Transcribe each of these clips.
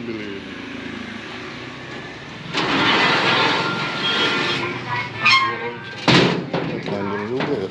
Beli. Panjang juga ya.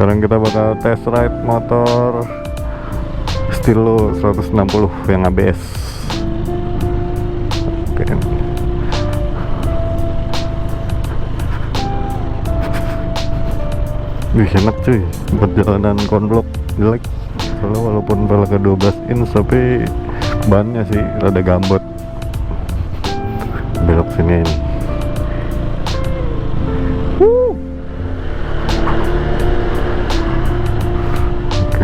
Sekarang kita bakal test ride motor Stilo 160 yang ABS. Oke. Wih, enak cuy, perjalanan konblok jelek. Soalnya walaupun velgnya 12 inch tapi bannya sih rada gambot. Belok sini ini.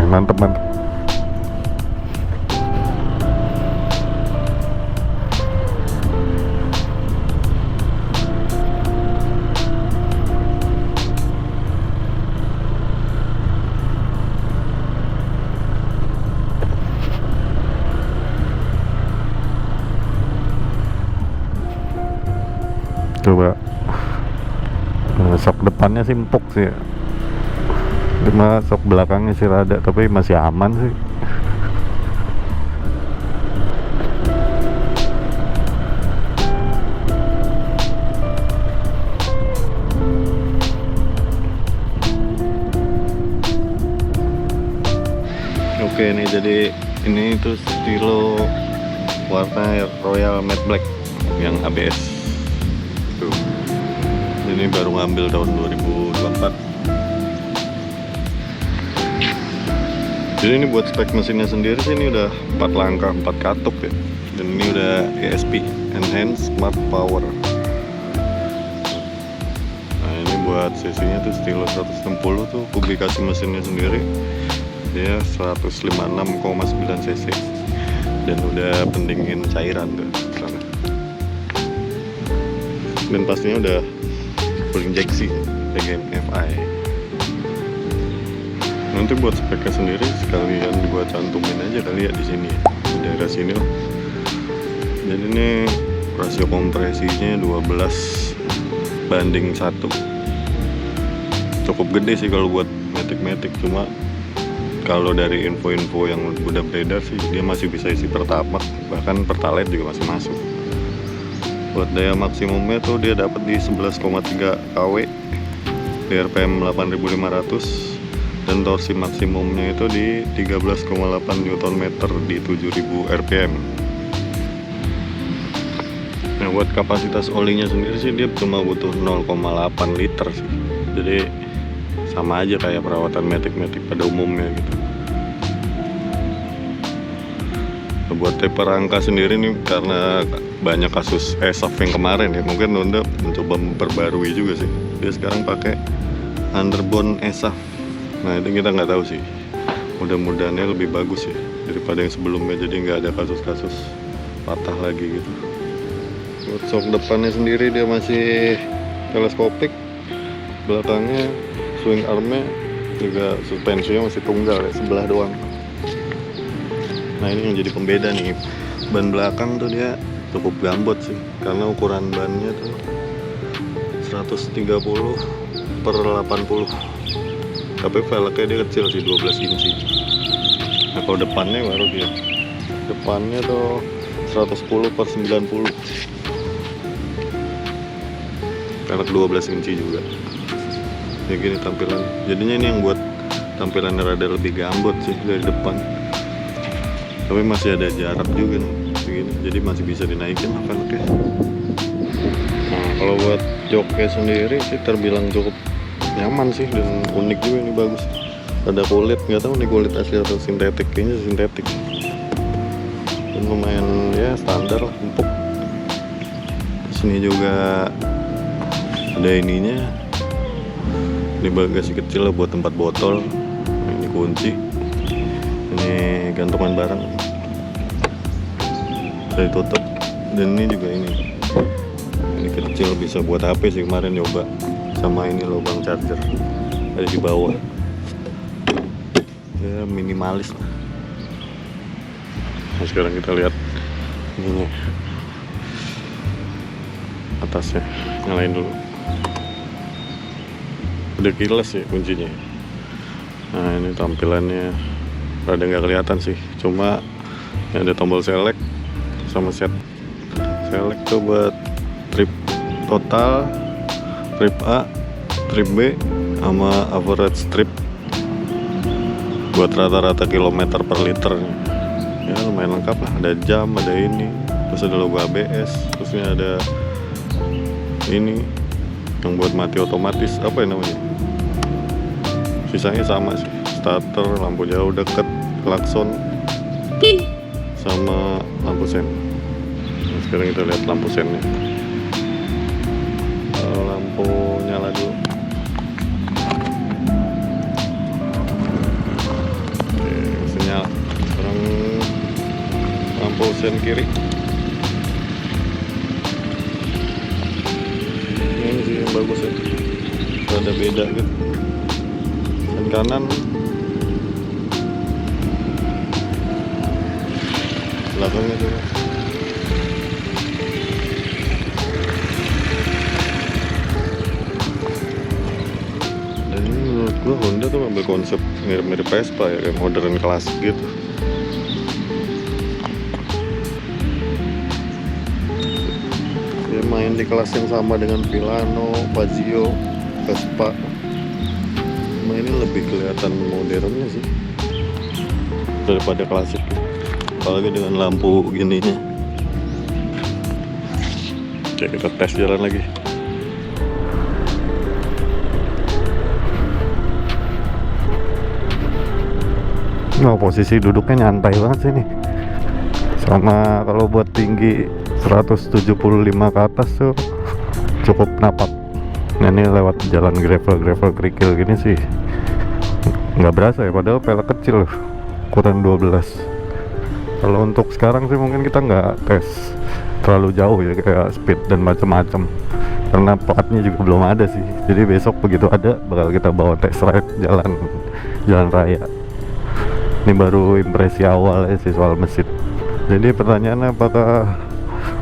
Mantep. Coba sok depannya sih empuk sih, cuma sok belakangnya sih rada, tapi masih aman sih. Oke nih, jadi ini tuh Stilo warna Royal Matte Black yang ABS tuh. Ini baru ngambil tahun 2024. Jadi ini buat spek mesinnya sendiri sih, ini udah 4 langkah 4 katup ya. Dan ini udah ESP, Enhanced Smart Power. Nah ini buat cc-nya tuh Stilo 160 tuh, publikasi mesinnya sendiri dia 156,9 cc. Dan udah pendingin cairan tuh sana. Dan pastinya udah full injeksi PGM FI. Nanti buat speknya sendiri sekalian gua cantumin aja kali ya di sini, di daerah sini lah. Jadi ini rasio kompresinya 12:1. Cukup gede sih kalau buat matic, cuma kalau dari info-info yang udah beredar sih dia masih bisa isi Pertamax, bahkan Pertalite juga masih masuk. Buat daya maksimumnya tuh dia dapat di 11,3 kW, RPM 8500, dan torsi maksimumnya itu di 13,8 Nm di 7000 RPM. Nah buat kapasitas olinya sendiri sih dia cuma butuh 0,8 liter sih, jadi sama aja kayak perawatan matic pada umumnya gitu. Buat tipe rangka sendiri nih, karena banyak kasus ESAF yang kemarin ya, mungkin Honda mencoba memperbarui juga sih. Dia sekarang pakai underbone ESAF. Nah itu kita nggak tahu sih, mudah-mudahannya lebih bagus ya daripada yang sebelumnya, jadi nggak ada kasus-kasus patah lagi gitu. Buat sok depannya sendiri dia masih teleskopik, belakangnya swing armnya juga suspensinya masih tunggal ya, sebelah doang. Nah ini yang jadi pembeda nih, ban belakang tuh dia cukup gambot sih, karena ukuran bannya tuh 130 per 80, tapi velgnya dia kecil sih, 12 inci. Nah kalau depannya baru dia, depannya tuh 110 per 90, velg 12 inci juga. Kayak gini tampilan, jadinya ini yang buat tampilannya rada lebih gambot sih dari depan, tapi masih ada jarak juga nih begini, jadi masih bisa dinaikin lah velgnya. Nah kalau buat joknya sendiri sih terbilang cukup nyaman sih, dan unik juga, ini bagus. Ada kulit, nggak tahu nih kulit asli atau sintetik, kayaknya sintetik, dan lumayan ya standar lah, empuk. Sini juga ada ininya, ini bagasi kecil lah buat tempat botol. Ini kunci, ini gantungan barang, saya tutup. Dan ini juga ini kecil, bisa buat HP sih, kemarin nyoba. Sama ini lubang charger ada di bawah ya, minimalis lah. Nah sekarang kita lihat ininya, atasnya nyalain dulu, udah kilas ya kuncinya. Nah ini tampilannya rada nggak kelihatan sih, cuma ada tombol select sama set. Select tuh buat trip total, trip A, trip B, sama average trip buat rata-rata kilometer per liter. Ya lumayan lengkap lah, ada jam, ada ini, terus ada logo ABS, terusnya ada ini yang buat mati otomatis, apa ya namanya, sisanya sama sih, starter, lampu jauh dekat, klakson, sama lampu sen. Nah, sekarang kita lihat lampu sennya. Lampu nyala dulu. Oke, masih nyala. Sekarang lampu sen kiri. Ini sih yang bagus ya, ada beda gitu. Sen kanan, belakangnya juga. Menurut gua Honda tuh ambil konsep mirip-mirip Vespa ya, kayak modern klasik gitu. Dia main di kelas yang sama dengan Vilano, Fazio, Vespa. Cuma ini lebih kelihatan modernnya sih daripada klasik, apalagi dengan lampu gininya. Oke, kita tes jalan lagi. Nah, posisi duduknya nyantai banget sih nih, sama kalau buat tinggi 175 ke atas tuh cukup napak. Nah ini lewat jalan gravel kerikil gini sih nggak berasa ya, padahal velg kecil, ukuran 12. Kalau untuk sekarang sih mungkin kita nggak tes terlalu jauh ya, kayak speed dan macam-macam, karena platnya juga belum ada sih. Jadi besok begitu ada bakal kita bawa test ride jalan raya. Ini baru impresi awal ya sih soal mesin. Jadi pertanyaannya, apakah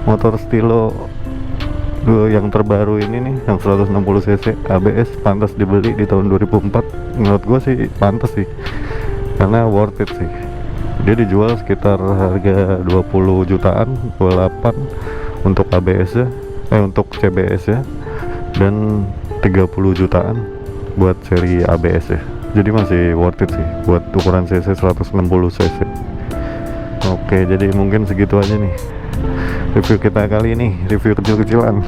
motor Stilo yang terbaru ini nih, yang 160 cc ABS pantas dibeli di tahun 2004? Menurut gue sih pantas sih, karena worth it sih. Dia dijual sekitar harga 20 jutaan, 28 untuk ABS ya, untuk CBS ya, dan 30 jutaan buat seri ABS ya. Jadi masih worth it sih buat ukuran cc 160 cc. Oke, jadi mungkin segitu aja nih review kita kali ini, review kecil-kecilan.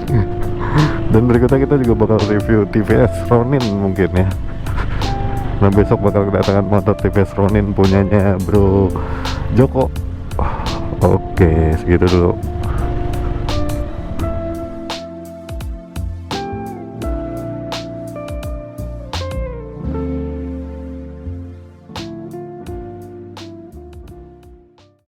Dan berikutnya kita juga bakal review TVS Ronin mungkin ya. Nah besok bakal kedatangan motor TVS Ronin punyanya Bro Joko. Oke, segitu dulu.